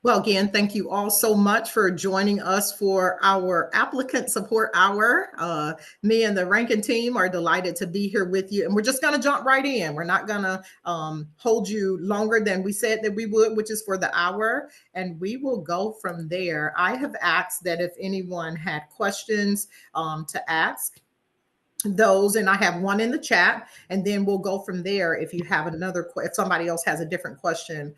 Well, again, thank you all so much for joining us for our applicant support hour. Me and the ranking team are delighted to be here with you. And we're just going to jump right in. We're not going to hold you longer than we said that we would, which is for the hour. And we will go from there. I have asked that if anyone had questions to ask, those, and I have one in the chat, and then we'll go from there. If you have another, if somebody else has a different question,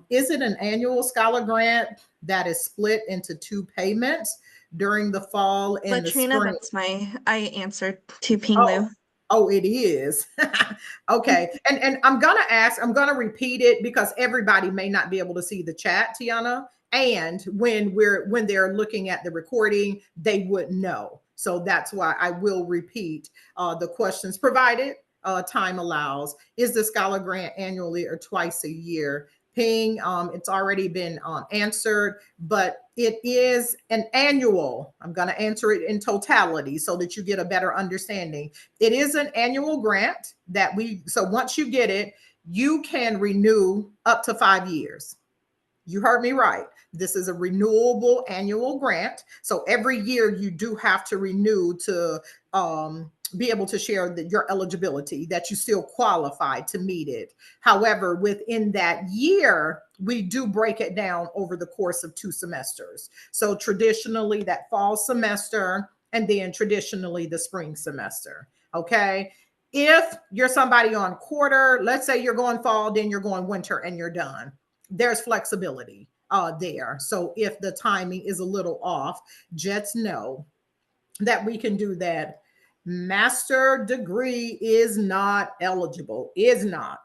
is it an annual scholar grant that is split into two payments during the fall and Latrina, the spring? that's I answered to Ping Lu. Oh, it is. Okay. And I'm gonna repeat it because everybody may not be able to see the chat, Tiana. And when they're looking at the recording, they wouldn't know. So that's why I will repeat the questions provided time allows. Is the scholar grant annually or twice a year? Ping, it's already been answered, but it is an annual. I'm going to answer it in totality so that you get a better understanding. It is an annual grant so once you get it, you can renew up to 5 years. You heard me right. This is a renewable annual grant. So every year you do have to renew to be able to share your eligibility, that you still qualify to meet it. However, within that year, we do break it down over the course of 2 semesters. So traditionally that fall semester, and then traditionally the spring semester. Okay. If you're somebody on quarter, let's say you're going fall, then you're going winter and you're done, there's flexibility there. So if the timing is a little off, just know that we can do that. Master degree is not eligible, is not.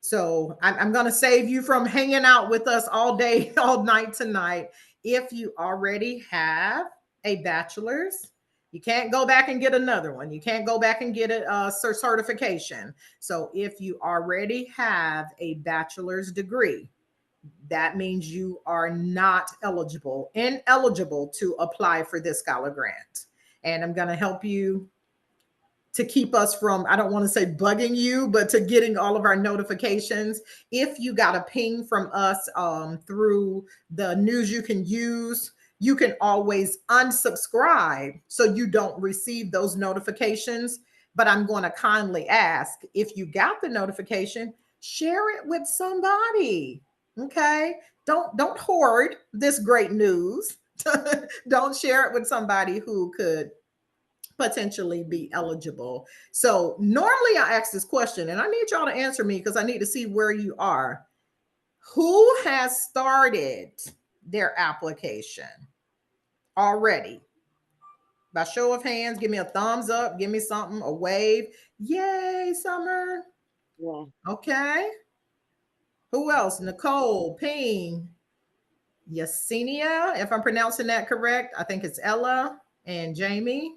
So I'm going to save you from hanging out with us all day, all night tonight. If you already have a bachelor's, you can't go back and get another one. You can't go back and get a certification. So if you already have a bachelor's degree, that means you are not ineligible to apply for this scholar grant. And I'm going to help you to keep us from, I don't want to say bugging you, but to getting all of our notifications. If you got a ping from us through the news you can use, you can always unsubscribe so you don't receive those notifications. But I'm going to kindly ask, if you got the notification, share it with somebody. Okay. Don't hoard this great news. Don't share it with somebody who could potentially be eligible. So normally I ask this question, and I need y'all to answer me because I need to see where you are. Who has started their application already? By show of hands, give me a thumbs up, give me something, a wave. Yay, Summer. Yeah. Okay. Who else? Nicole, Ping, Yesenia, if I'm pronouncing that correct. I think it's Ella and Jamie.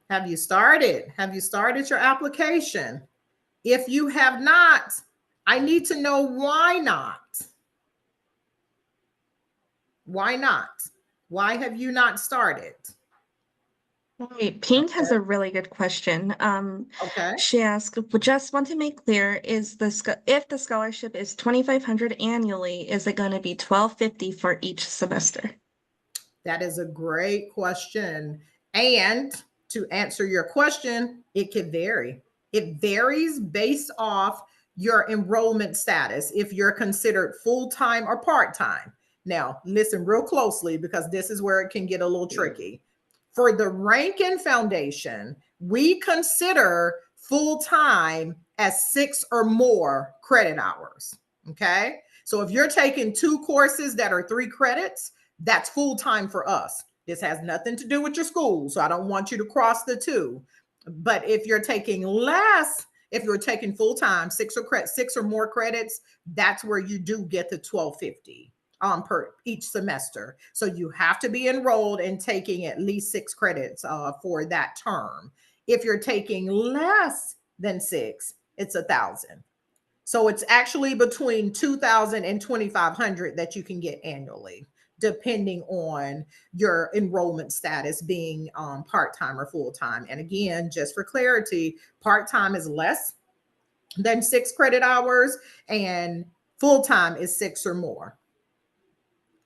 Have you started? Have you started your application? If you have not, I need to know why not. Why not? Why have you not started? Right. Pink has a really good question. Okay. She asked, just want to make clear, if the scholarship is $2,500 annually, is it going to be $1,250 for each semester? That is a great question. And to answer your question, it could vary. It varies based off your enrollment status, if you're considered full-time or part-time. Now, listen real closely because this is where it can get a little tricky. For the Rankin Foundation, we consider full-time as 6 or more credit hours. Okay. So if you're taking 2 courses that are 3 credits, that's full-time for us. This has nothing to do with your school, so I don't want you to cross the 2. But if you're taking less, if you're taking full-time, 6 or more credits, that's where you do get the $1,250 per each semester. So you have to be enrolled and taking at least 6 credits for that term. If you're taking less than 6, it's $1,000. So it's actually between $2,000 and $2,500 that you can get annually, depending on your enrollment status being part-time or full-time. And again, just for clarity, part-time is less than 6 credit hours and full-time is 6 or more.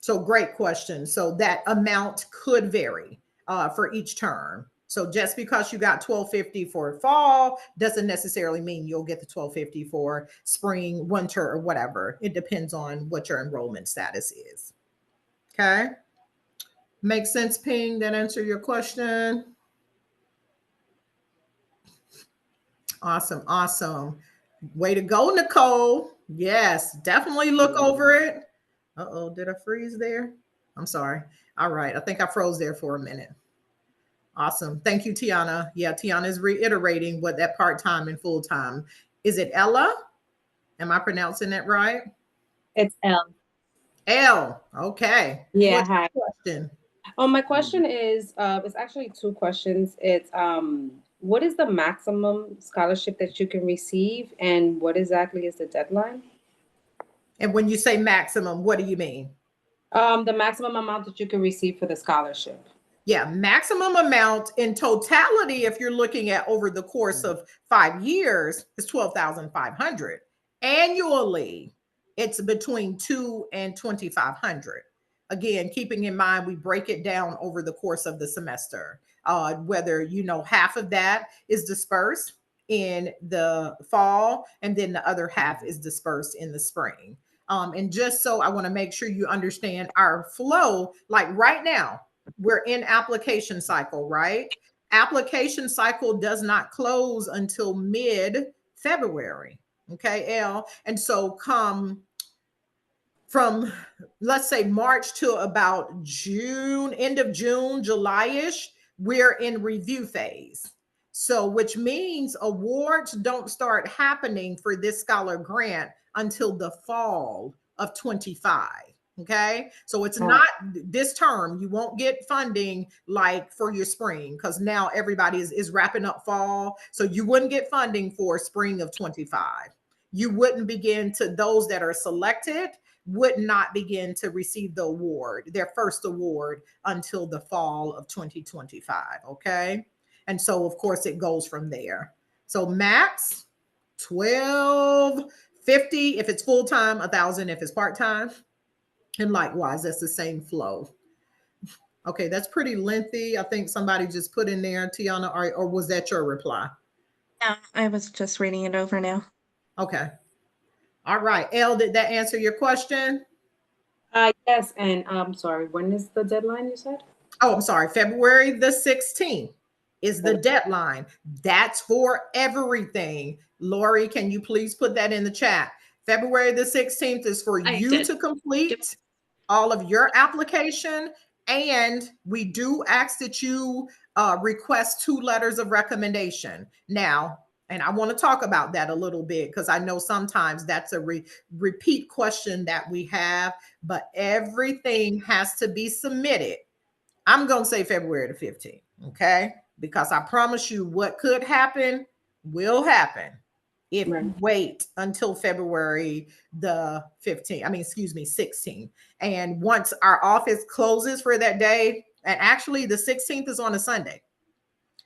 So great question. So that amount could vary for each term. So just because you got 1250 for fall doesn't necessarily mean you'll get the 1250 for spring, winter, or whatever. It depends on what your enrollment status is. Okay. Make sense, Ping? That answer your question? Awesome. Awesome. Way to go, Nicole. Yes, definitely look over it. Uh-oh, did I freeze there? I'm sorry. All right. I think I froze there for a minute. Awesome. Thank you, Tiana. Yeah, Tiana is reiterating what that part-time and full-time. Is it Ella? Am I pronouncing that right? It's L. L. Okay. Yeah, What's hi. the question? My question is, it's actually two questions. It's what is the maximum scholarship that you can receive, and what exactly is the deadline? And when you say maximum, what do you mean? The maximum amount that you can receive for the scholarship. Yeah, maximum amount in totality, if you're looking at over the course of 5 years, is 12,500. Annually, it's between 2 and 2,500. Again, keeping in mind we break it down over the course of the semester. Whether half of that is dispersed in the fall, and then the other half is dispersed in the spring. And just so I want to make sure you understand our flow, like right now, we're in application cycle, right? Application cycle does not close until mid-February. Okay, L. And so come from, let's say, March to about June, end of June, July-ish, we're in review phase. So which means awards don't start happening for this scholar grant until the fall of 25. Okay. So it's not this term. You won't get funding like for your spring, because now everybody is wrapping up fall. So you wouldn't get funding for spring of 25. You wouldn't begin to, those that are selected would not begin to receive the award, their first award, until the fall of 2025. Okay. And so, of course, it goes from there. So max 1250 if it's full-time, 1,000 if it's part-time. And likewise, that's the same flow. Okay, that's pretty lengthy. I think somebody just put in there, Tiana, or was that your reply? No, I was just reading it over now. Okay. All right. Elle, did that answer your question? Yes, and I'm sorry, when is the deadline you said? Oh, I'm sorry. February the 16th is the deadline. That's for everything. Lori, can you please put that in the chat? February the 16th is for you to complete all of your application. And we do ask that you request 2 letters of recommendation. Now, and I want to talk about that a little bit, because I know sometimes that's a repeat question that we have, but everything has to be submitted. I'm going to say February the 15th, okay? Because I promise you what could happen will happen if you wait until February the 15th. I mean, excuse me, 16th. And once our office closes for that day, and actually the 16th is on a Sunday.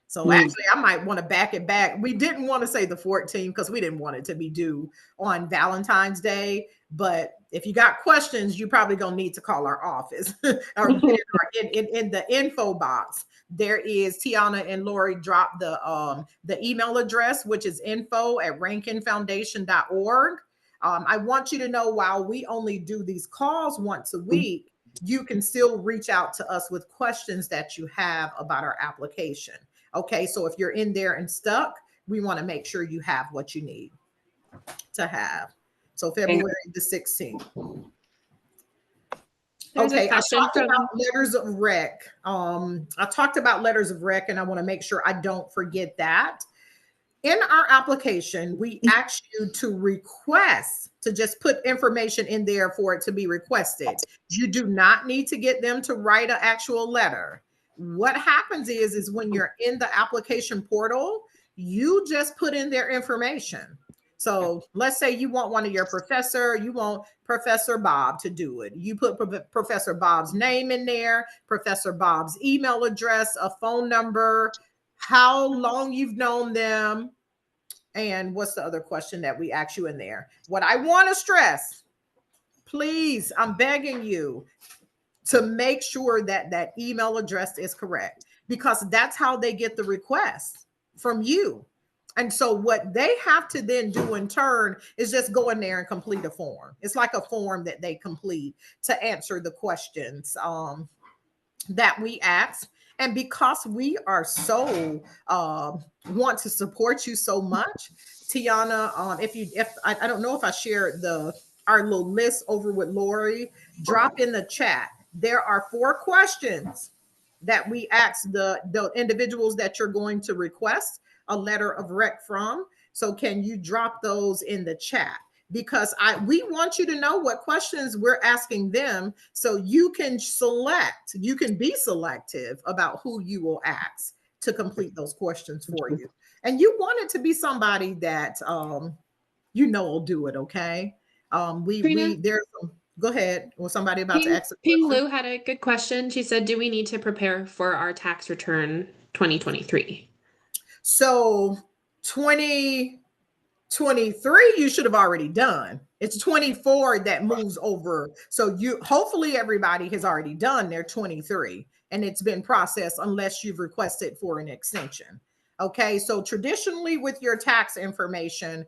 So actually, I might want to back it back. We didn't want to say the 14th because we didn't want it to be due on Valentine's Day. But if you got questions, you probably gonna need to call our office or in the info box. There is, Tiana and Lori dropped the email address, which is info@rankinfoundation.org. I want you to know, while we only do these calls once a week, you can still reach out to us with questions that you have about our application. Okay, so if you're in there and stuck, we want to make sure you have what you need to have. So February the 16th. Okay, I talked about letters of rec. I talked about letters of rec, and I want to make sure I don't forget that. In our application, we ask you to request, to just put information in there for it to be requested. You do not need to get them to write an actual letter. What happens is when you're in the application portal, you just put in their information. So let's say you want one of your professor, you want Professor Bob to do it. You put Professor Bob's name in there, Professor Bob's email address, a phone number, how long you've known them, and what's the other question that we ask you in there? What I want to stress, please, I'm begging you, to make sure that that email address is correct, because that's how they get the request from you. And so what they have to then do in turn is just go in there and complete a form. It's like a form that they complete to answer the questions that we ask. And because we are so want to support you so much, Tiana, if I don't know if I shared our little list over with Lori, drop in the chat. There are 4 questions that we ask the individuals that you're going to request a letter of rec from. So can you drop those in the chat? Because we want you to know what questions we're asking them, so you can be selective about who you will ask to complete those questions for you. And you want it to be somebody that will do it. Okay. There's some, go ahead. Was somebody about to ask a Ping question? Lu had a good question. She said, do we need to prepare for our tax return 2023? So 2023 you should have already done. It's 24 that moves over. So hopefully everybody has already done their 23 and it's been processed, unless you've requested for an extension. Okay, so traditionally with your tax information,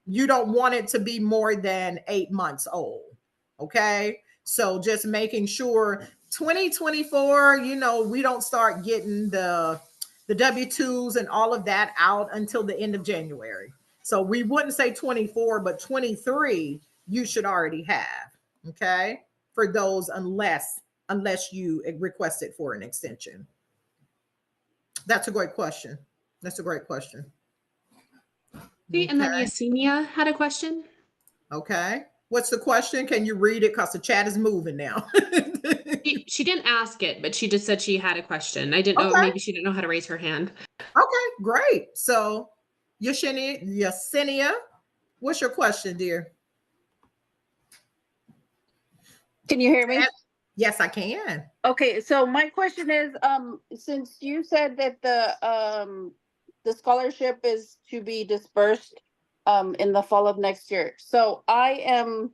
you don't want it to be more than 8 months old. Okay, so just making sure 2024, we don't start getting the W-2s and all of that out until the end of January. So we wouldn't say 24, but 23 you should already have. Okay, for those, unless you request it for an extension. That's a great question. Okay. And then Yesenia had a question. Okay. What's the question? Can you read it? Because the chat is moving now. She didn't ask it, but she just said she had a question. I didn't know, maybe she didn't know how to raise her hand. Okay, great. So Yesenia, what's your question, dear? Can you hear me? Yes, I can. Okay, so my question is, since you said that the scholarship is to be dispersed in the fall of next year, so I am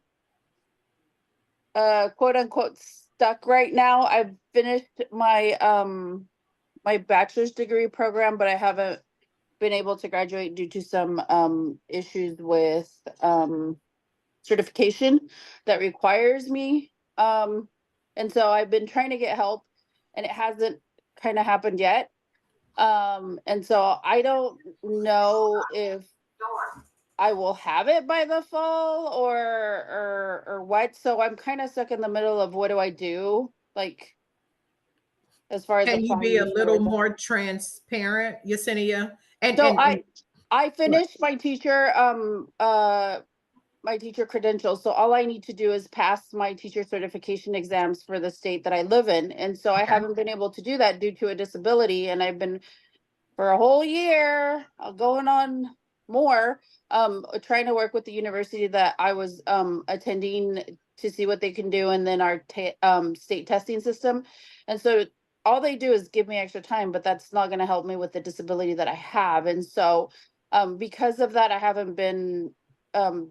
quote unquote stuck right now. I've finished my my bachelor's degree program, but I haven't been able to graduate due to some issues with certification that requires me. And so I've been trying to get help, and it hasn't kind of happened yet. And so I don't know if I will have it by the fall or what. So I'm kind of stuck in the middle of what do I do? Like, as far as can you be a little more transparent, Yesenia? And so I finished my teacher credentials. So all I need to do is pass my teacher certification exams for the state that I live in. And so I haven't been able to do that due to a disability. And I've been for a whole year going on more, trying to work with the university that I was attending to see what they can do, and then our state testing system. And so all they do is give me extra time, but that's not going to help me with the disability that I have. And so because of that, I haven't been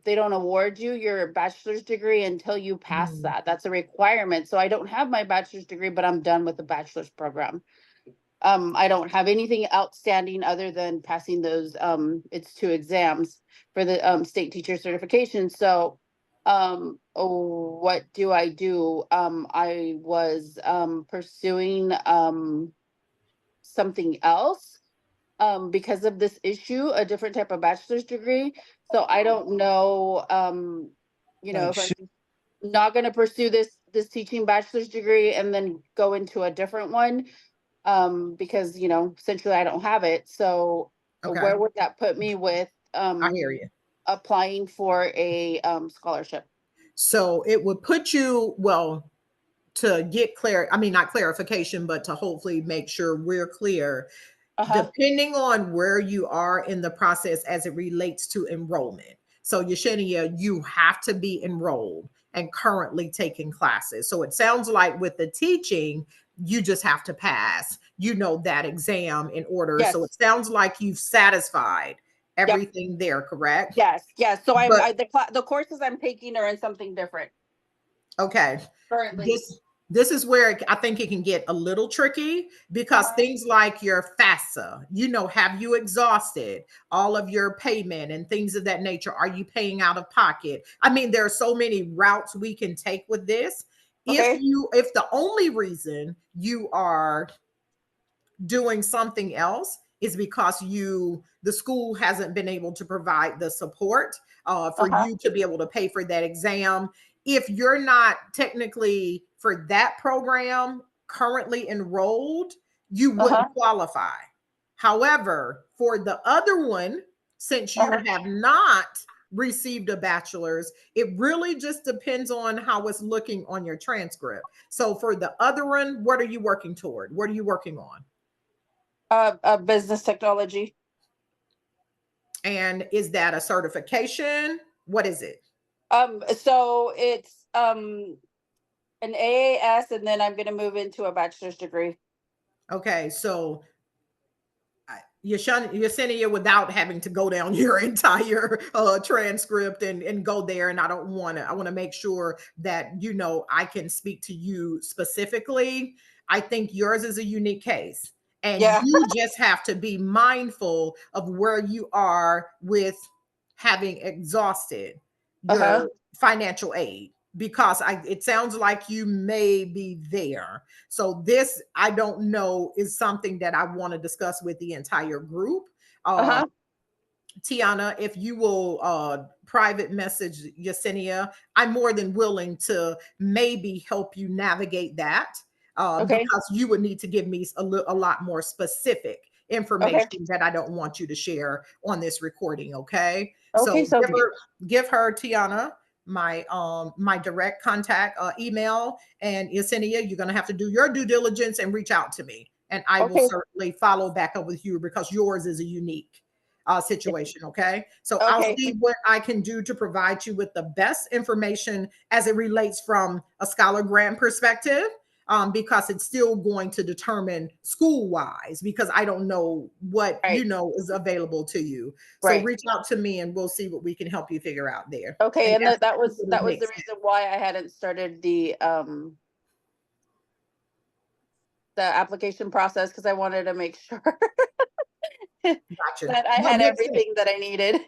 they don't award you your bachelor's degree until you pass that. That's a requirement. So I don't have my bachelor's degree, but I'm done with the bachelor's program. I don't have anything outstanding other than passing those it's 2 exams for the state teacher certification. So what do I do? I was pursuing something else because of this issue, a different type of bachelor's degree. So I don't know, if I'm not going to pursue this teaching bachelor's degree and then go into a different one, because essentially I don't have it. So where would that put me with I hear you. applying for a scholarship? So it would put you, well, to get not clarification, but to hopefully make sure we're clear. Depending on where you are in the process as it relates to enrollment. So Yesenia, you have to be enrolled and currently taking classes. So it sounds like with the teaching, you just have to pass, that exam in order. Yes. So it sounds like you've satisfied everything there, correct? Yes. So the courses I'm taking are in something different. Okay. currently. This is where I think it can get a little tricky, because things like your FAFSA, have you exhausted all of your payment and things of that nature? Are you paying out of pocket? I mean, there are so many routes we can take with this. Okay. If the only reason you are doing something else is because the school hasn't been able to provide the support for you to be able to pay for that exam. If you're not technically for that program currently enrolled, you wouldn't qualify. However, for the other one, since you have not received a bachelor's, it really just depends on how it's looking on your transcript. So for the other one, what are you working toward? What are you working on? Business technology. And is that a certification? What is it? So it's an AAS, and then I'm going to move into a bachelor's degree. Okay, so Yesenia, without having to go down your entire transcript and go there, and I want to make sure that I can speak to you specifically. I think yours is a unique case, and you just have to be mindful of where you are with having exhausted your financial aid, because it sounds like you may be there. So this, I don't know, is something that I want to discuss with the entire group. Tiana, if you will private message Yesenia, I'm more than willing to maybe help you navigate that, because you would need to give me a lot more specific information that I don't want you to share on this recording. Okay. So give her Tiana my direct contact email, and Yesenia, you're going to have to do your due diligence and reach out to me, and I will certainly follow back up with you, because yours is a unique situation. Okay. So I'll see what I can do to provide you with the best information as it relates from a scholar grant perspective, because it's still going to determine school wise, because I don't know what is available to you. So reach out to me and we'll see what we can help you figure out there. Okay. And that was the reason why I hadn't started the application process, because I wanted to make sure that I had everything that I needed.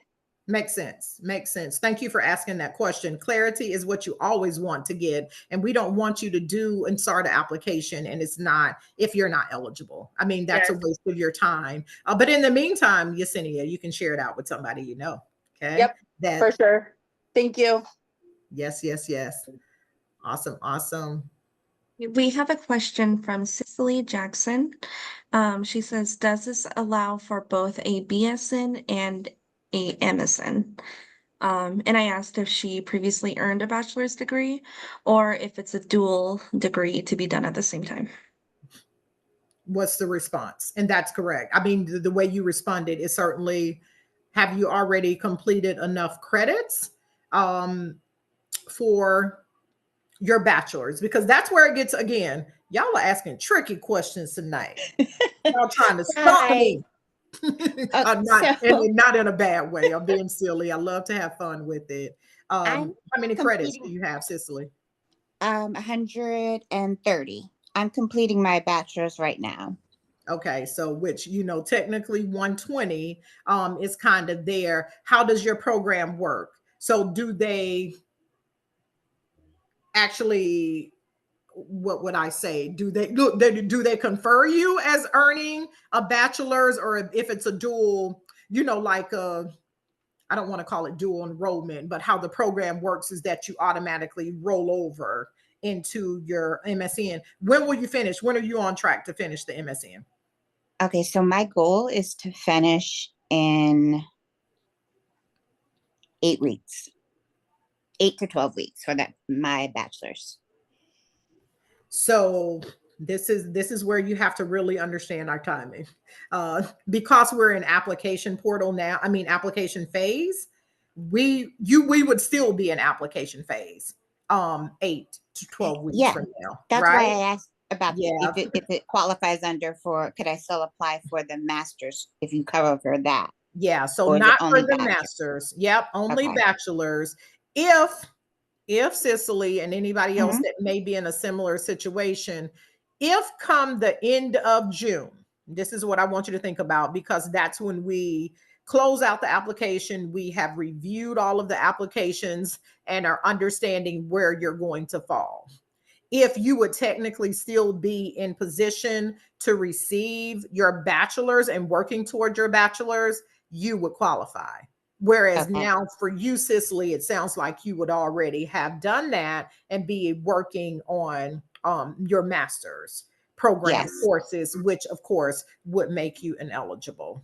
Makes sense. Makes sense. Thank you for asking that question. Clarity is what you always want to get. And we don't want you to do and start an application and it's not, if you're not eligible. I mean, that's a waste of your time. But in the meantime, Yesenia, you can share it out with somebody you know. Okay. Yep. For sure. Thank you. Yes, yes, yes. Awesome. Awesome. We have a question from Cicely Jackson. She says, does this allow for both a BSN and a MSN? And I asked if she previously earned a bachelor's degree or if it's a dual degree to be done at the same time. What's the response? And that's correct. I mean, the way you responded is certainly, have you already completed enough credits for your bachelor's? Because that's where it gets, again, y'all are asking tricky questions tonight. Y'all trying to stop me. Not in a bad way. I'm being silly. I love to have fun with it. How many credits do you have, Cicely? 130. I'm completing my bachelor's right now. Okay, so which, technically 120 is kind of there. How does your program work? So do they actually, what would I say? Do they confer you as earning a bachelor's, or if it's a dual, like I don't want to call it dual enrollment, but how the program works is that you automatically roll over into your MSN. When will you finish? When are you on track to finish the MSN? Okay, so my goal is to finish in 8 weeks. 8 to 12 weeks for my bachelor's. So this is where you have to really understand our timing, because we're in application portal now. I mean, application phase. We would still be in application phase, 8 to 12 weeks from now. That's right? why I asked about if it qualifies under could I still apply for the master's if you cover for that? Yeah, so not for the master's. Yep, only bachelor's. If if Cicely and anybody else Mhm. that may be in a similar situation, if come the end of June, this is what I want you to think about, because that's when we close out the application. We have reviewed all of the applications and are understanding where you're going to fall. If you would technically still be in position to receive your bachelor's and working toward your bachelor's, you would qualify. Whereas Okay. now for you, Cicely, it sounds like you would already have done that and be working on your master's program Yes. courses, which of course would make you ineligible.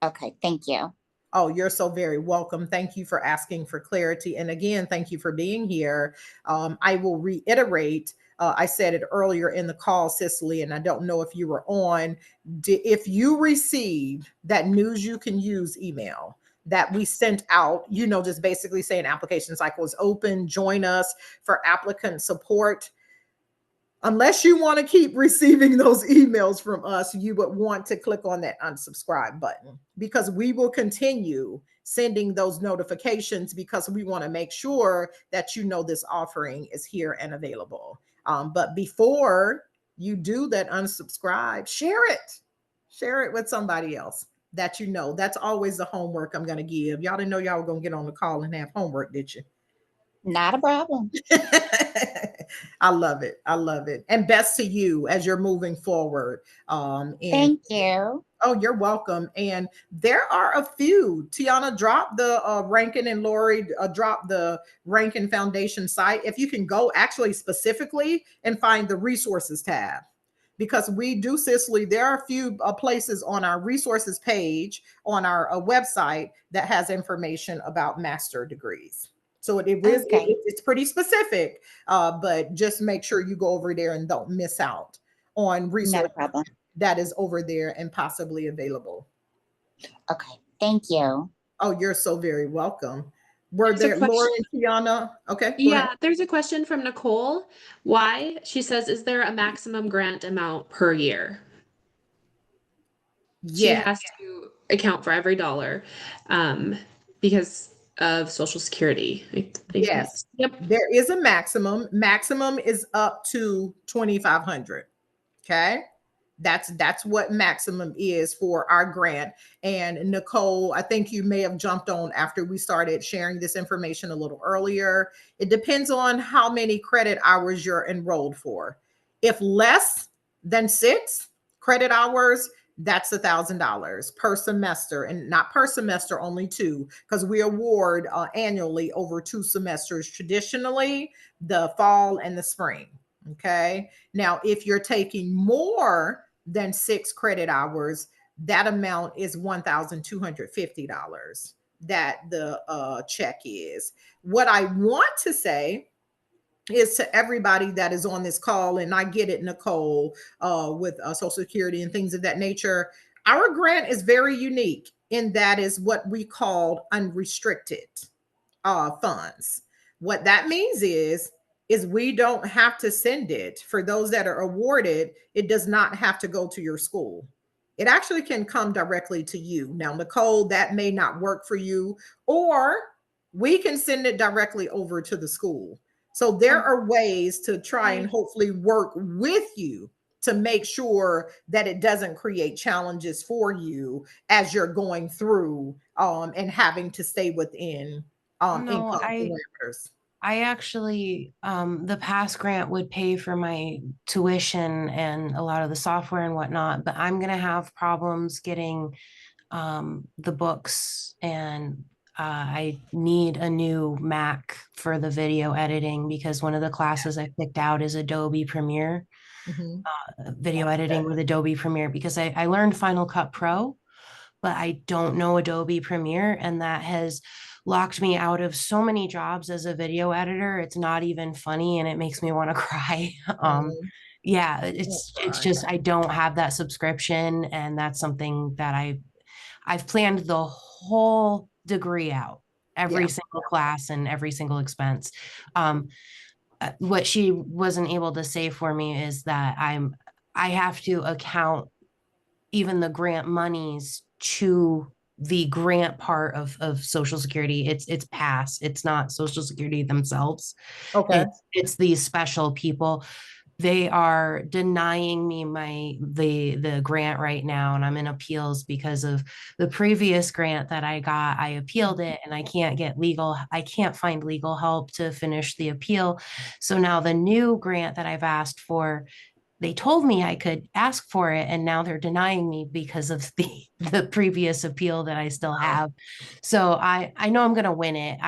Okay. Thank you. Oh, you're so very welcome. Thank you for asking for clarity. And again, thank you for being here. I will reiterate, I said it earlier in the call, Cicely, and I don't know if you were on. If you received that news you can use email that we sent out, just basically saying application cycle is open, join us for applicant support. Unless you want to keep receiving those emails from us, you would want to click on that unsubscribe button, because we will continue sending those notifications, because we want to make sure that this offering is here and available. But before you do that unsubscribe, share it with somebody else that That's always the homework I'm going to give. Y'all didn't know y'all were going to get on the call and have homework, did you? Not a problem. I love it. I love it. And best to you as you're moving forward. Thank you. Oh, you're welcome. And there are a few. Tiana, drop the Rankin and Lori, drop the Rankin Foundation site. If you can go actually specifically and find the resources tab, because we do, Cicely, there are a few places on our resources page on our website that has information about master degrees. So it's pretty specific, but just make sure you go over there and don't miss out on resources. Not a problem. That is over there and possibly available. Okay. Thank you. Oh, you're so very welcome. Were there Laura and Tiana? Okay. Yeah, there's a question from Nicole. Why? She says, is there a maximum grant amount per year? Yeah. She has to account for every dollar because of Social Security. Yes. Yep. There is a maximum. Maximum is up to 2,500. Okay. That's what maximum is for our grant. And Nicole, I think you may have jumped on after we started sharing this information a little earlier. It depends on how many credit hours you're enrolled for. If less than 6 credit hours, that's $1,000 per semester, and not per semester, only 2, because we award annually over 2 semesters, traditionally the fall and the spring. Okay. Now, if you're taking more than 6 credit hours, that amount is $1,250 that the check is. What I want to say is to everybody that is on this call, and I get it, Nicole, with Social Security and things of that nature, our grant is very unique in that is what we call unrestricted funds. What that means is we don't have to send it. For those that are awarded, it does not have to go to your school. It actually can come directly to you. Now, Nicole, that may not work for you, or we can send it directly over to the school. So there are ways to try and hopefully work with you to make sure that it doesn't create challenges for you as you're going through and having to stay within income parameters. I actually, the past grant would pay for my tuition and a lot of the software and whatnot, but I'm going to have problems getting the books, and I need a new Mac for the video editing, because one of the classes I picked out is Adobe Premiere, video editing with Adobe Premiere, because I learned Final Cut Pro, but I don't know Adobe Premiere, and that has locked me out of so many jobs as a video editor. It's not even funny, and it makes me want to cry. Yeah, it's just, I don't have that subscription, and that's something that I've planned the whole degree out, every single class and every single expense. What she wasn't able to say for me is that I have to account even the grant monies to the grant part of Social Security. It's past. It's not Social Security themselves. Okay. It's these special people. They are denying me the grant right now, and I'm in appeals because of the previous grant that I got. I appealed it, and I can't find legal help to finish the appeal. So now the new grant that I've asked for, they told me I could ask for it, and now they're denying me because of the previous appeal that I still have. So I know I'm going to win it.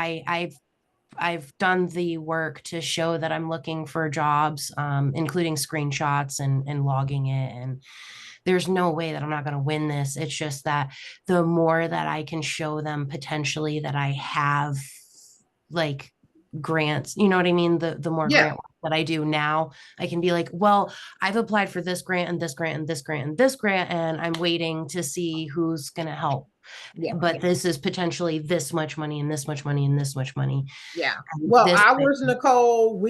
I've done the work to show that I'm looking for jobs, including screenshots and logging it. And there's no way that I'm not going to win this. It's just that the more that I can show them potentially that I have like grants, you know what I mean? The more Yeah. grant work that I do now, I can be like, well, I've applied for this grant and this grant and this grant and this grant, and I'm waiting to see who's going to help. Yeah. But this is potentially this much money and this much money and this much money. Yeah. Well, This ours, Nicole,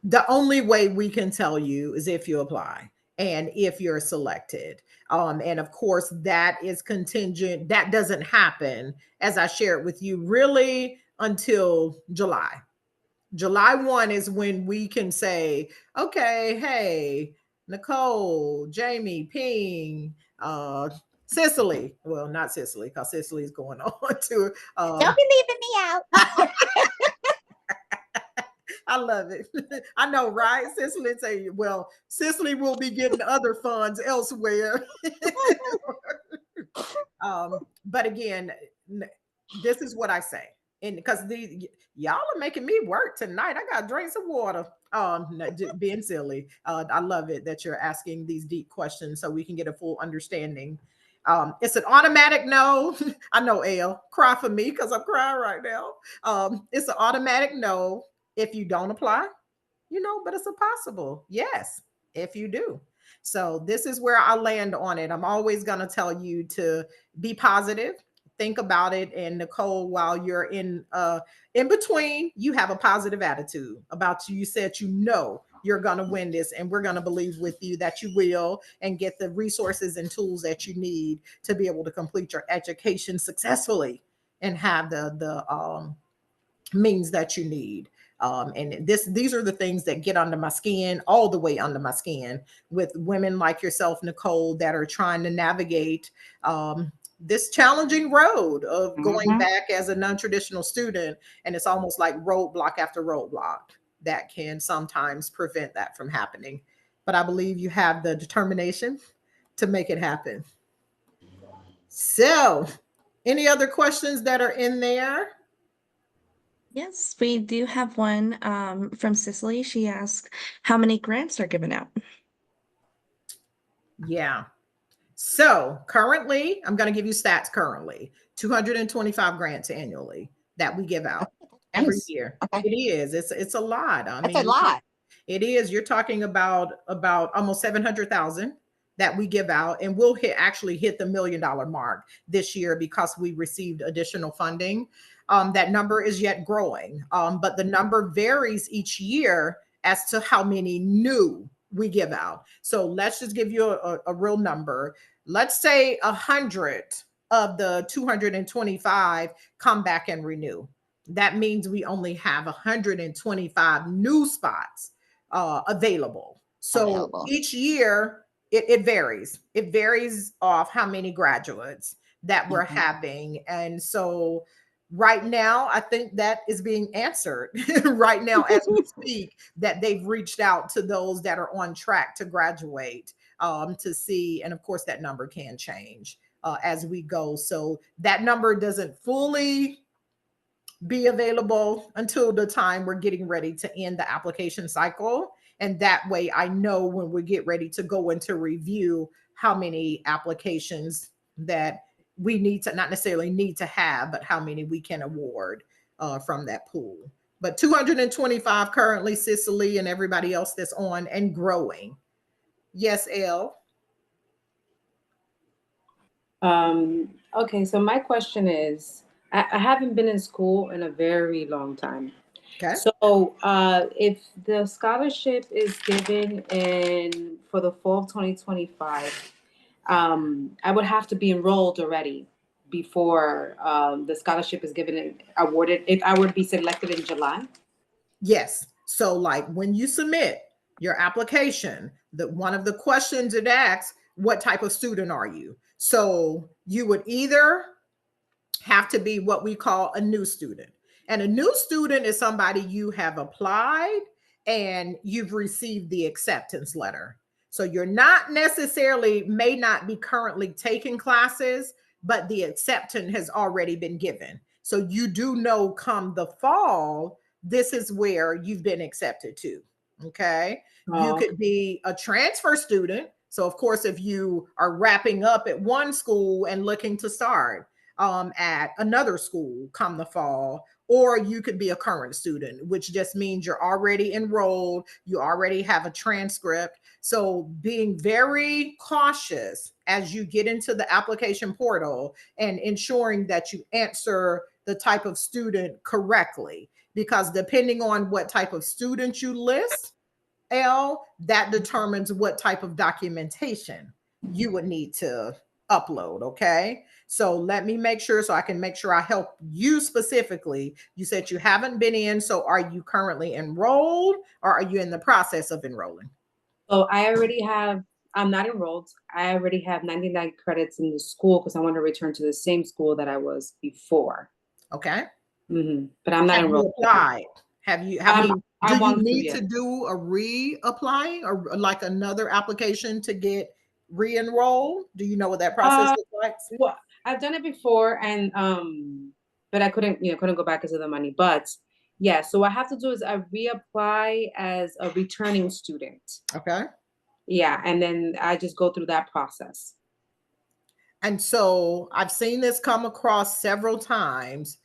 the only way we can tell you is if you apply and if you're selected. And of course, that is contingent. That doesn't happen, as I shared with you, really until July. July 1 is when we can say, okay, hey, Nicole, Jamie, Ping, Cicely. Well, not Cicely, because Cicely's going on to. Don't be leaving me out. I love it. I know, right? Cicely say, well, Cicely will be getting other funds elsewhere. But again, this is what I say. And because y'all are making me work tonight. I got to drink some water. Being silly. I love it that you're asking these deep questions so we can get a full understanding. It's an automatic no. I know, Elle, cry for me because I'm crying right now. It's an automatic no if you don't apply, but it's a possible yes if you do. So this is where I land on it. I'm always going to tell you to be positive, think about it. And Nicole, while you're in between, you have a positive attitude about you said you're going to win this, and we're going to believe with you that you will, and get the resources and tools that you need to be able to complete your education successfully and have the means that you need. And these are the things that get under my skin, all the way under my skin, with women like yourself, Nicole, that are trying to navigate this challenging road of going back as a non-traditional student. And it's almost like roadblock after roadblock that can sometimes prevent that from happening. But I believe you have the determination to make it happen. So, any other questions that are in there? Yes, we do have one from Cicely. She asked, how many grants are given out? Yeah. So currently, I'm going to give you stats currently, 225 grants annually that we give out every year. Okay. It is. It's a lot. That's a lot. It is. You're talking about almost 700,000 that we give out, and we'll actually hit the $1 million mark this year because we received additional funding. That number is yet growing, but the number varies each year as to how many new we give out. So let's just give you a real number. Let's say 100 of the 225 come back and renew. That means we only have 125 new spots available. So each year it varies. It varies off how many graduates that we're having. And so right now, I think that is being answered right now as we speak, that they've reached out to those that are on track to graduate to see. And of course, that number can change as we go. So that number doesn't fully be available until the time we're getting ready to end the application cycle. And that way I know when we get ready to go into review how many applications that we need to, not necessarily need to have, but how many we can award from that pool. But 225 currently, Cicely, and everybody else that's on and growing. Yes, Elle. Okay, so my question is, I haven't been in school in a very long time. Okay. So if the scholarship is given for the fall of 2025, I would have to be enrolled already before the scholarship is given and awarded if I were to be selected in July. Yes. So like when you submit your application, one of the questions it asks, what type of student are you? So you would either have to be what we call a new student. And a new student is somebody you have applied and you've received the acceptance letter. So you're not necessarily, may not be currently taking classes, but the acceptance has already been given. So you do know come the fall, this is where you've been accepted to. Okay. You could be a transfer student. So, of course, if you are wrapping up at one school and looking to start at another school come the fall, or you could be a current student, which just means you're already enrolled, you already have a transcript. So being very cautious as you get into the application portal and ensuring that you answer the type of student correctly, because depending on what type of student you list, that determines what type of documentation you would need to upload. Okay. So let me make sure so I can make sure I help you specifically. You said you haven't been in. So are you currently enrolled or are you in the process of enrolling? So I'm not enrolled. I already have 99 credits in the school because I want to return to the same school that I was before. Okay. But I'm not enrolled. You applied? Do you need to do a reapplying or like another application to get re-enrolled? Do you know what that process looks like? Well, I've done it before and but I couldn't go back because of the money. But yeah, so what I have to do is I reapply as a returning student. Okay. Yeah, and then I just go through that process. And so I've seen this come across several times.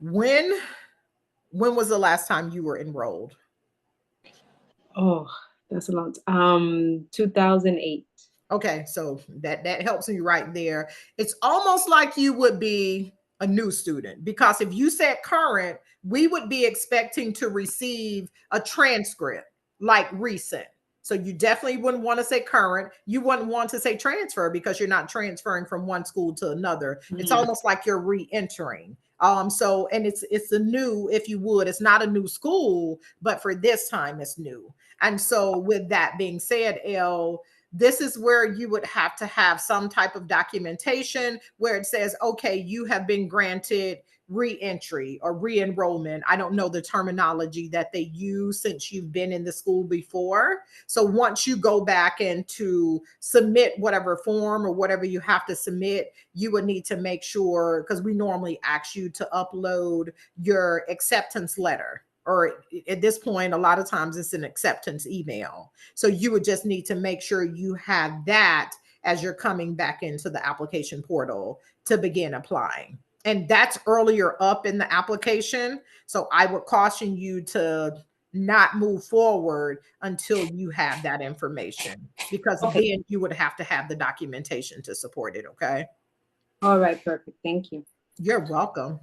When was the last time you were enrolled? Oh, that's a long time. 2008. Okay, so that helps me right there. It's almost like you would be a new student, because if you said current, we would be expecting to receive a transcript like recent. So you definitely wouldn't want to say current. You wouldn't want to say transfer because you're not transferring from one school to another. It's almost like you're re-entering. So, and it's a new, if you would, it's not a new school, but for this time it's new. And so with that being said, this is where you would have to have some type of documentation where it says, okay, you have been granted re-entry or re-enrollment. I don't know the terminology that they use since you've been in the school before. So once you go back and to submit whatever form or whatever you have to submit, you would need to make sure, because we normally ask you to upload your acceptance letter. Or at this point, a lot of times it's an acceptance email. So you would just need to make sure you have that as you're coming back into the application portal to begin applying. And that's earlier up in the application. So I would caution you to not move forward until you have that information, because then you would have to have the documentation to support it. Okay. All right. Perfect. Thank you. You're welcome.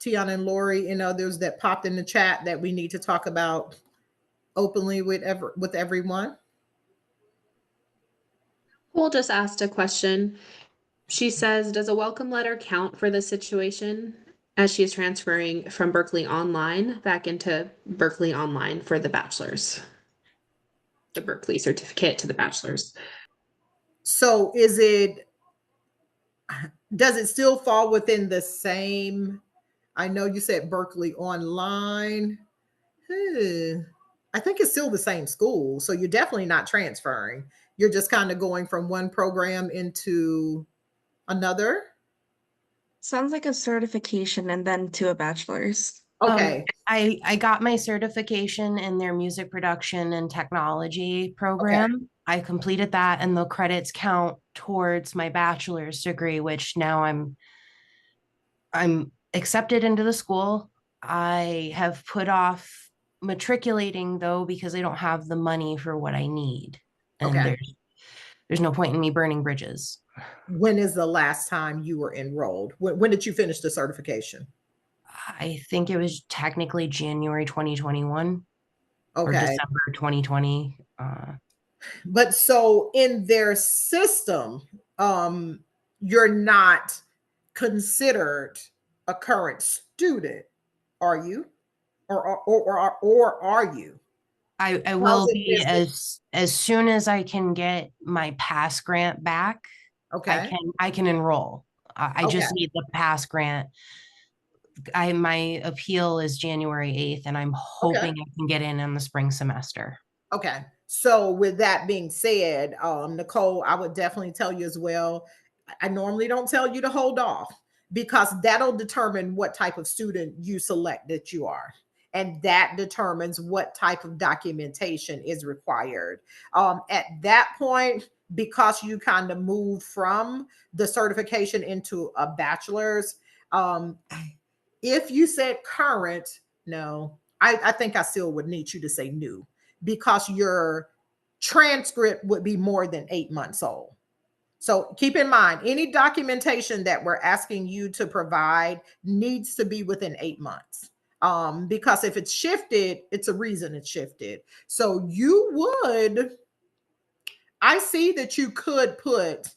Tiana and Lori and others that popped in the chat that we need to talk about openly with everyone. Cole just asked a question. She says, does a welcome letter count for this situation as she is transferring from Berkeley Online back into Berkeley Online for the bachelor's? The Berkeley certificate to the bachelor's. So does it still fall within the same? I know you said Berkeley Online. I think it's still the same school. So you're definitely not transferring. You're just kind of going from one program into another. Sounds like a certification and then to a bachelor's. Okay. I got my certification in their music production and technology program. Okay. I completed that, and the credits count towards my bachelor's degree, which now I'm accepted into the school. I have put off matriculating though, because I don't have the money for what I need. And there's no point in me burning bridges. When is the last time you were enrolled? When did you finish the certification? I think it was technically January 2021. Okay. Or December 2020. But so in their system, you're not considered a current student, are you? Or are you? I How's will it be listed? as soon as I can get my pass grant back, Okay. I can enroll. I Okay. just need the pass grant. My appeal is January 8th, and I'm Okay. hoping I can get in the spring semester. Okay. So with that being said, Nicole, I would definitely tell you as well. I normally don't tell you to hold off because that'll determine what type of student you select that you are. And that determines what type of documentation is required. At that point, because you kind of move from the certification into a bachelor's, um, if you said current, no, I think I still would need you to say new because your transcript would be more than 8 months old. So keep in mind, any documentation that we're asking you to provide needs to be within 8 months. Because if it's shifted, it's a reason it's shifted. So I see that you could put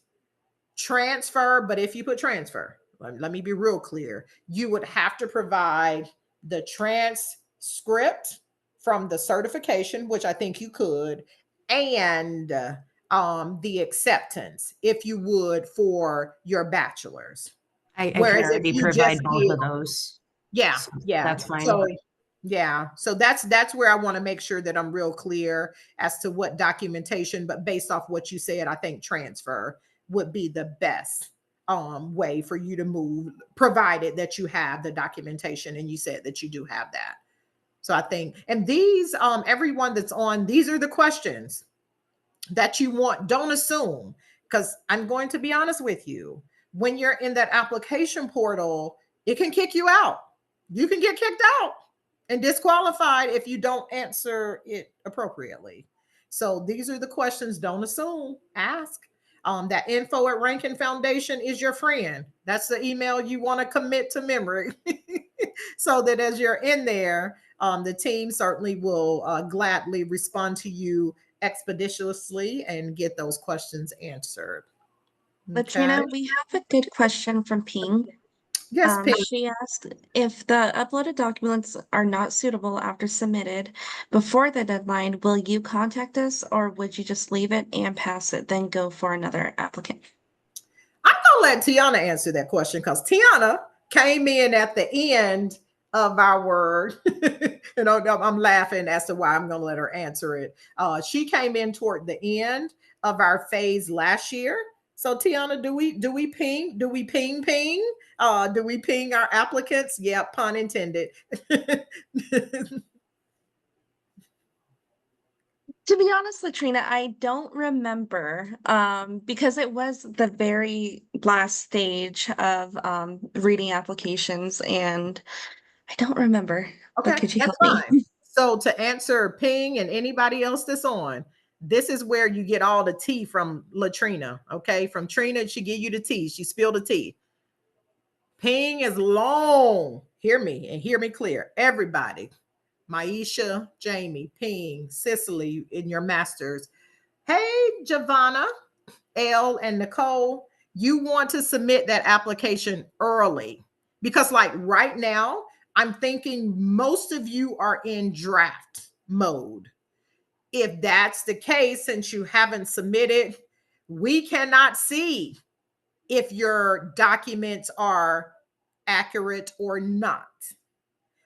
transfer, but if you put transfer, let me be real clear, you would have to provide the transcript from the certification, which I think you could, and the acceptance, if you would, for your bachelor's. I can Whereas if already you provide just both did, of those. yeah, So yeah. that's fine. So yeah, so that's where I want to make sure that I'm real clear as to what documentation, but based off what you said, I think transfer would be the best way for you to move, provided that you have the documentation and you said that you do have that. So I think, and these everyone that's on, these are the questions that you want. Don't assume, because I'm going to be honest with you. When you're in that application portal, it can kick you out. You can get kicked out and disqualified if you don't answer it appropriately. So these are the questions. Don't assume, ask. That info at Rankin Foundation is your friend. That's the email you want to commit to memory so that as you're in there, the team certainly will gladly respond to you expeditiously and get those questions answered. Okay. Latrina, we have a good question from Ping. Yes, Pete. She asked if the uploaded documents are not suitable after submitted before the deadline, will you contact us or would you just leave it and pass it, then go for another applicant? I'm gonna let Tiana answer that question because Tiana came in at the end of our I'm laughing as to why I'm gonna let her answer it. She came in toward the end of our phase last year. So Tiana, do we ping? Do we ping? Do we ping our applicants? Yeah, pun intended. To be honest, Latrina, I don't remember because it was the very last stage of reading applications and I don't remember. But Okay, could you that's help me? fine. So to answer Ping and anybody else that's on, this is where you get all the tea from Latrina. Okay, from Trina, she give you the tea. She spilled the tea. Ping is long. Hear me and hear me clear. Everybody, Maisha, Jamie, Ping, Cicely in your masters. Hey, Giovanna, Elle, and Nicole, you want to submit that application early because, like right now, I'm thinking most of you are in draft mode. If that's the case, since you haven't submitted, we cannot see if your documents are accurate or not.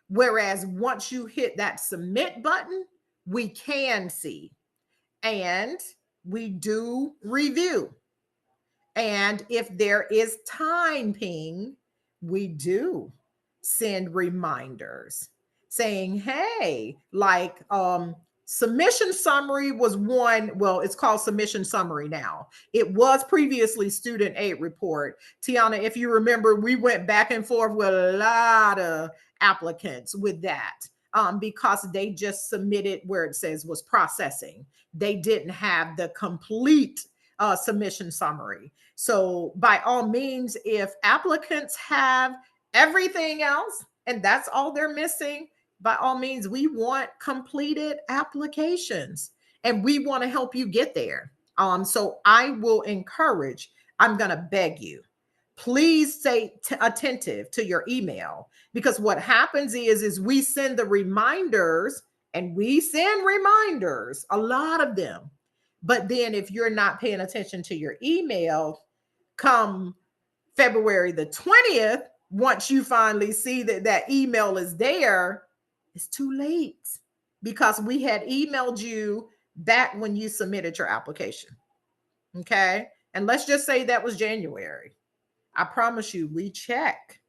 Whereas once you hit that submit button, we can see and we do review. And if there is time ping, we do send reminders saying, hey, like submission summary was one. Well, it's called submission summary now. It was previously student aid report. Tiana, if you remember, we went back and forth with a lot of applicants with that because they just submitted where it says was processing. They didn't have the complete submission summary. So by all means, if applicants have everything else and that's all they're missing, by all means, we want completed applications. and we want to help you get there. So I will encourage, I'm going to beg you, please stay attentive to your email, because what happens is we send the reminders, and we send reminders, a lot of them. But then if you're not paying attention to your email, come February the 20th, once you finally see that that email is there, it's too late, because we had emailed you back when you submitted your application. Okay. And let's just say that was January. I promise you, we check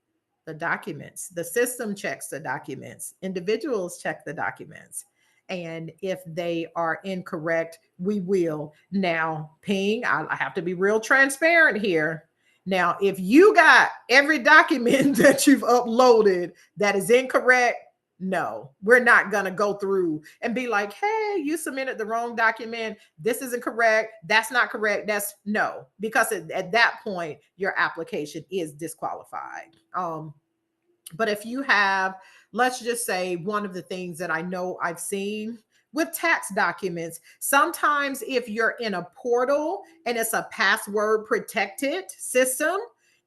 the documents. The system checks the documents. Individuals check the documents. And if they are incorrect, we will. Now, Ping, I have to be real transparent here. Now, if you got every document that you've uploaded that is incorrect, no, we're not going to go through and be like, hey, you submitted the wrong document. This isn't correct. That's not correct. That's no, because at that point, your application is disqualified. But if you have, let's just say, one of the things that I know I've seen with tax documents, sometimes if you're in a portal and it's a password protected system,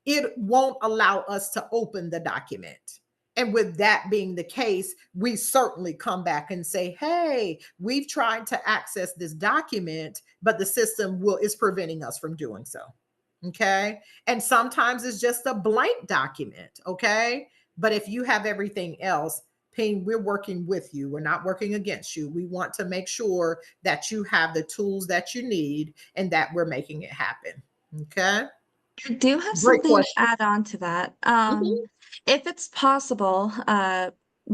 it won't allow us to open the document. And with that being the case, we certainly come back and say, hey, we've tried to access this document, but the system is preventing us from doing so. Okay. And sometimes it's just a blank document. Okay. But if you have everything else, Ping, we're working with you. We're not working against you. We want to make sure that you have the tools that you need and that we're making it happen. Okay. I do have Great something to question. add on to that. Mhm. If it's possible,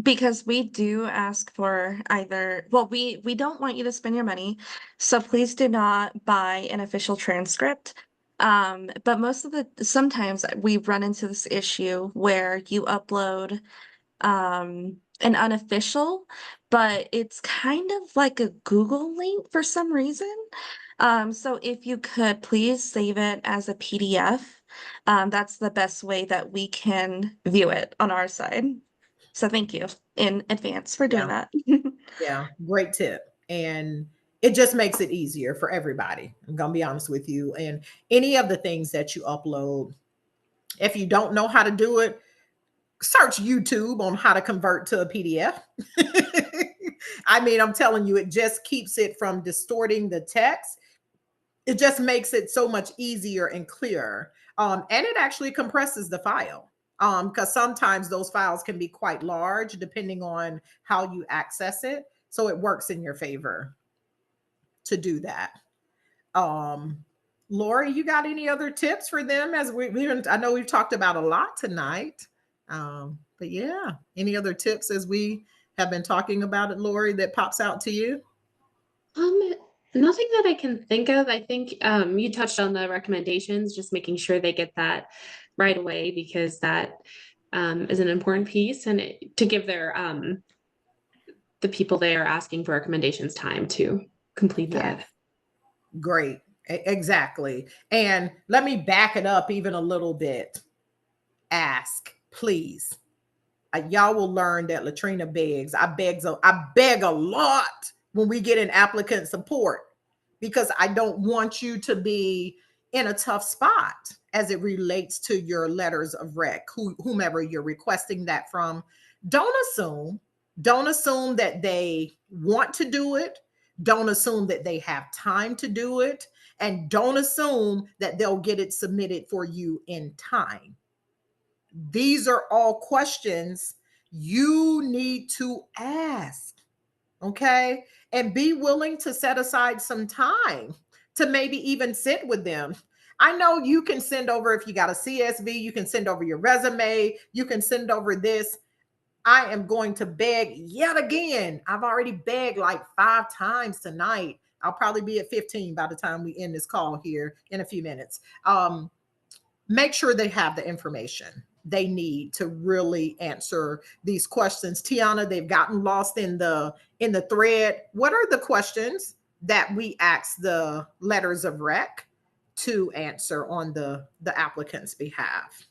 because we do ask for either, well, we don't want you to spend your money, so please do not buy an official transcript. But sometimes we run into this issue where you upload an unofficial, but it's kind of like a Google link for some reason. So if you could please save it as a PDF, that's the best way that we can view it on our side. So thank you in advance for doing that. Yeah, great tip. And it just makes it easier for everybody. I'm going to be honest with you. And any of the things that you upload, if you don't know how to do it, search YouTube on how to convert to a PDF. I mean, I'm telling you, it just keeps it from distorting the text. It just makes it so much easier and clearer. And it actually compresses the file, because sometimes those files can be quite large depending on how you access it. So it works in your favor to do that. Lori, you got any other tips for them? As I know we've talked about a lot tonight. But yeah, any other tips as we have been talking about it, Lori, that pops out to you? Nothing that I can think of. I think you touched on the recommendations, just making sure they get that right away, because that is an important piece, and to give their the people they are asking for recommendations time to complete that. Great. Exactly. And let me back it up even a little bit. Ask, please. Y'all will learn that Latrina begs. I beg a lot when we get in applicant support, because I don't want you to be in a tough spot as it relates to your letters of rec, whomever you're requesting that from. Don't assume that they want to do it. Don't assume that they have time to do it. And don't assume that they'll get it submitted for you in time. These are all questions you need to ask, okay? And be willing to set aside some time to maybe even sit with them. I know you can send over, if you got a CSV, you can send over your resume, you can send over this. I am going to beg yet again. I've already begged like 5 times tonight. I'll probably be at 15 by the time we end this call here in a few minutes. Make sure they have the information they need to really answer these questions. Tiana, they've gotten lost in the thread. What are the questions that we ask the letters of rec to answer on the applicant's behalf?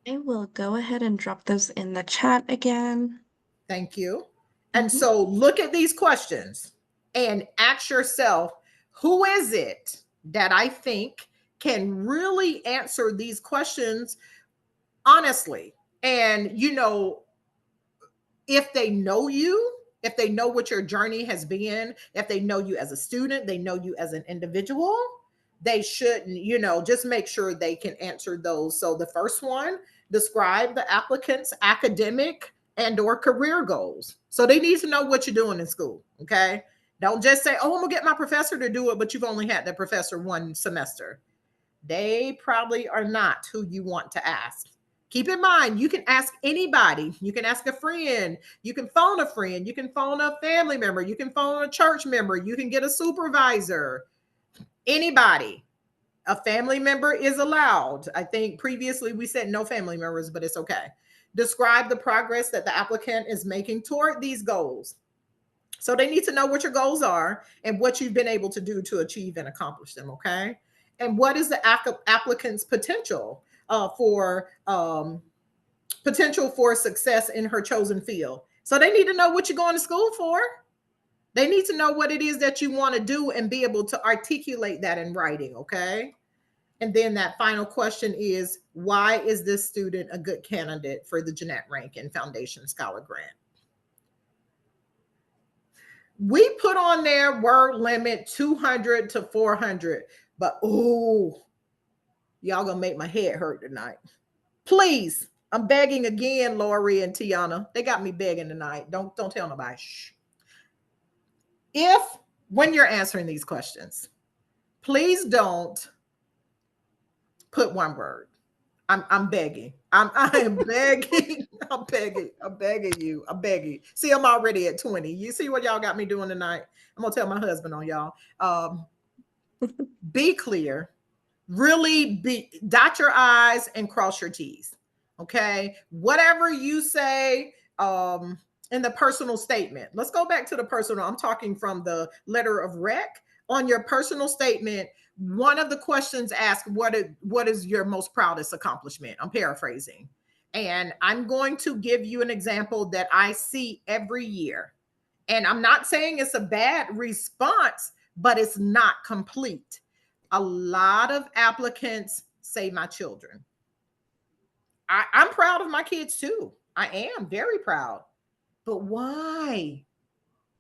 I will go ahead and drop those in the chat again. Thank you. And so look at these questions. and ask yourself, who is it that I think can really answer these questions honestly? And, you know, if they know you, if they know what your journey has been, if they know you as a student, they know you as an individual, they shouldn't, you know, just make sure they can answer those. So the first one, describe the applicant's academic and or career goals. So they need to know what you're doing in school, okay? Don't just say, oh, I'm gonna get my professor to do it, but you've only had that professor one semester. They probably are not who you want to ask. Keep in mind, you can ask anybody. You can ask a friend. You can phone a friend. You can phone a family member. You can phone a church member. You can get a supervisor. Anybody. A family member is allowed. I think previously we said no family members, but it's okay. Describe the progress that the applicant is making toward these goals. So they need to know what your goals are and what you've been able to do to achieve and accomplish them, okay? And what is the applicant's potential for success in her chosen field? So they need to know what you're going to school for. They need to know what it is that you want to do and be able to articulate that in writing, okay? And then that final question is, why is this student a good candidate for the Jeanette Rankin Foundation Scholar Grant? We put on there word limit 200 to 400, but oh, y'all gonna make my head hurt tonight. Please, I'm begging again, Lori and Tiana. They got me begging tonight. Don't tell nobody. Shh. If when you're answering these questions, please don't put one word. I'm begging. I am begging. I'm begging you. I'm begging. See, I'm already at 20. You see what y'all got me doing tonight? I'm gonna tell my husband on y'all. Be clear. Really dot your I's and cross your T's. Okay. Whatever you say in the personal statement. Let's go back to the personal. I'm talking from the letter of rec. On your personal statement, one of the questions asks, what is your most proudest accomplishment? I'm paraphrasing. And I'm going to give you an example that I see every year. And I'm not saying it's a bad response, but it's not complete. A lot of applicants say my children. I'm proud of my kids too. I am very proud. But why?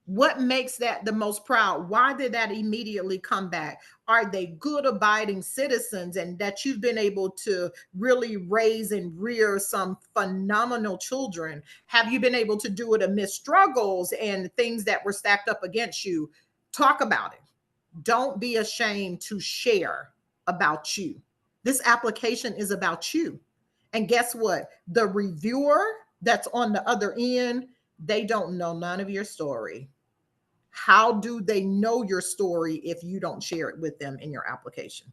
What makes that the most proud? Why did that immediately come back? Are they good, abiding citizens and that you've been able to really raise and rear some phenomenal children? Have you been able to do it amidst struggles and things that were stacked up against you? Talk about it. Don't be ashamed to share about you. This application is about you. And guess what? The reviewer that's on the other end, they don't know none of your story. How do they know your story if you don't share it with them in your application?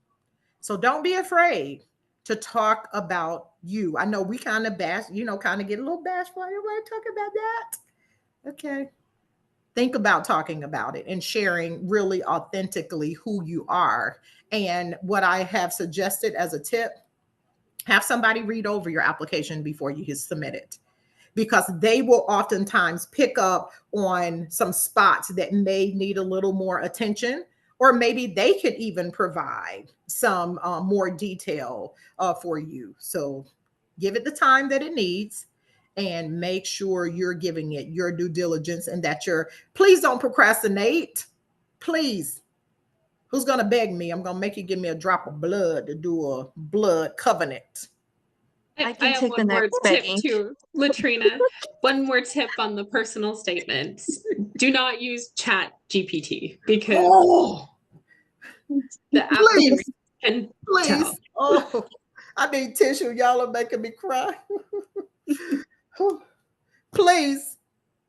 So don't be afraid to talk about you. I know we kind of bash, kind of get a little bashful. Everybody talk about that. Okay. Think about talking about it and sharing really authentically who you are. And what I have suggested as a tip, have somebody read over your application before you submit it, because they will oftentimes pick up on some spots that may need a little more attention, or maybe they could even provide some more detail for you. So give it the time that it needs and make sure you're giving it your due diligence and that please don't procrastinate. Please. Who's going to beg me? I'm going to make you give me a drop of blood to do a blood covenant. I I can have take the one more next tip begging. too, Latrina. One more tip on the personal statements. Do not use Chat GPT because the applicant can tell. Oh, I need tissue. Y'all are making me cry. Please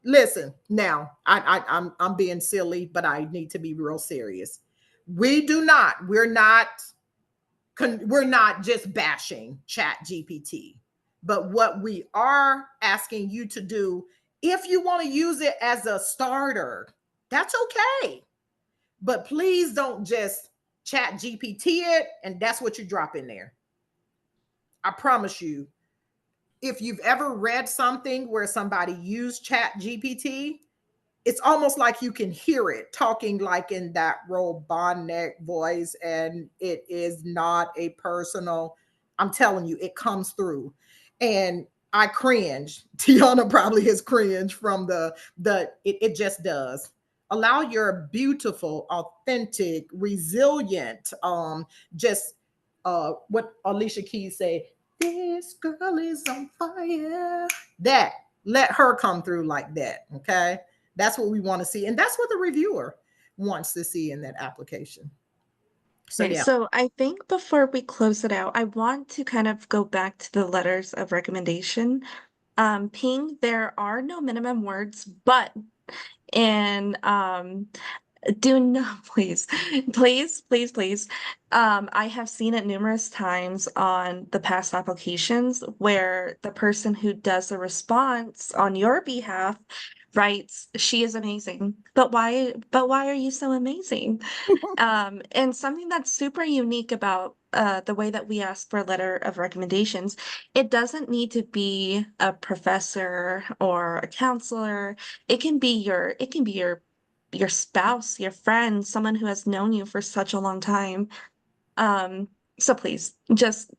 listen. Now, I'm being silly, but I need to be real serious. We're not just bashing Chat GPT, but what we are asking you to do, if you want to use it as a starter, that's okay. But please don't just Chat GPT it and that's what you drop in there. I promise you, if you've ever read something where somebody used Chat GPT, it's almost like you can hear it talking like in that robotic voice, and it is not a personal. I'm telling you, it comes through, and I cringe. Tiana probably has cringed from it just does. Allow your beautiful, authentic, resilient, just what Alicia Keys say, this girl is on fire. That, let her come through like that. Okay. That's what we want to see. And that's what the reviewer wants to see in that application. So Okay, yeah. so I think before we close it out, I want to kind of go back to the letters of recommendation. Ping, there are no minimum words, but in do not, please, please, please, please. I have seen it numerous times on the past applications where the person who does the response on your behalf writes, "She is amazing." But why are you so amazing? And something that's super unique about the way that we ask for a letter of recommendations, it doesn't need to be a professor or a counselor. It can be your spouse, your friend, someone who has known you for such a long time. So please just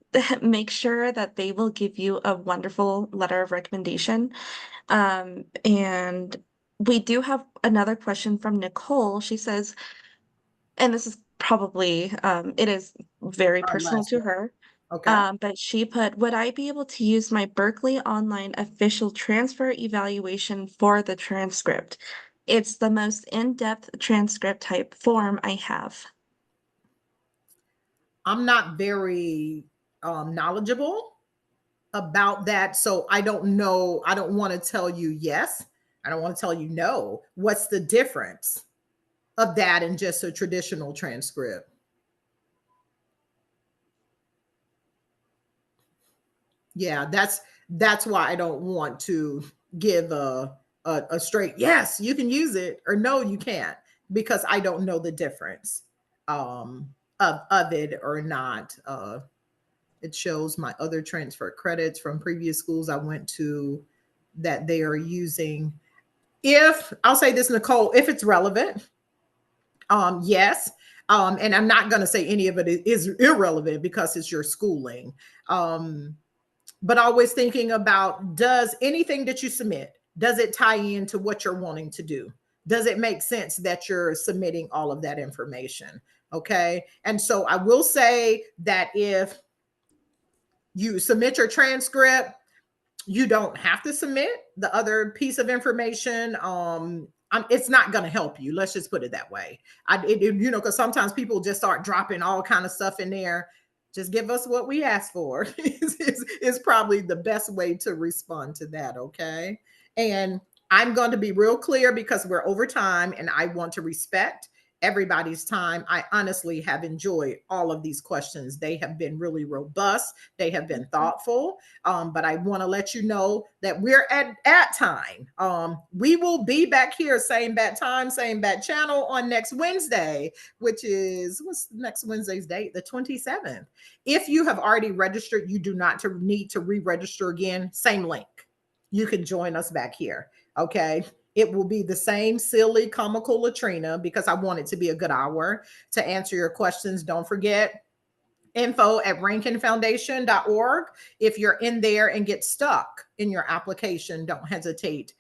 make sure that they will give you a wonderful letter of recommendation. And we do have another question from Nicole. She says, and this is probably it is very personal to her. Okay. But she put, would I be able to use my Berkeley Online official transfer evaluation for the transcript? It's the most in-depth transcript type form I have. I'm not very knowledgeable about that. So I don't know. I don't want to tell you yes. I don't want to tell you no. What's the difference of that and just a traditional transcript? Yeah, that's why I don't want to give a straight yes, you can use it, or no, you can't, because I don't know the difference of it or not. It shows my other transfer credits from previous schools I went to that they are using. If I'll say this, Nicole, if it's relevant, yes. And I'm not going to say any of it is irrelevant because it's your schooling. But always thinking about, does anything that you submit, does it tie into what you're wanting to do? Does it make sense that you're submitting all of that information? Okay. And so I will say that if you submit your transcript, you don't have to submit the other piece of information. It's not going to help you. Let's just put it that way. Because sometimes people just start dropping all kind of stuff in there. Just give us what we asked for is probably the best way to respond to that. Okay. And I'm going to be real clear because we're over time and I want to respect everybody's time. I honestly have enjoyed all of these questions. They have been really robust. They have been thoughtful. But I want to let you know that we're at time. We will be back here, same bat time, same bat channel on next Wednesday, which is, what's next Wednesday's date? The 27th. If you have already registered, you do not need to re-register again. Same link. You can join us back here. Okay. It will be the same silly, comical Latrina because I want it to be a good hour to answer your questions. Don't forget info@rankinfoundation.org. If you're in there and get stuck in your application, don't hesitate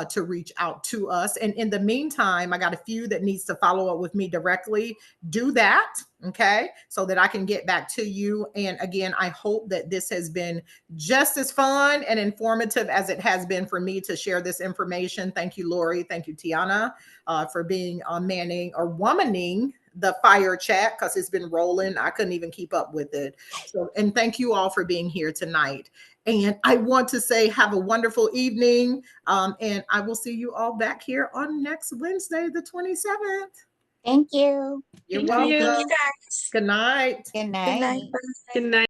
to reach out to us. And in the meantime, I got a few that needs to follow up with me directly. Do that, okay, so that I can get back to you. And again, I hope that this has been just as fun and informative as it has been for me to share this information. Thank you, Lori. Thank you, Tiana, for being manning or womaning the fire chat because it's been rolling. I couldn't even keep up with it. So, and thank you all for being here tonight. And I want to say have a wonderful evening. And I will see you all back here on next Wednesday, the 27th. Thank you. You're Thank welcome. you. Thank you guys. Good night. Good Good night. night. Bye. Good night.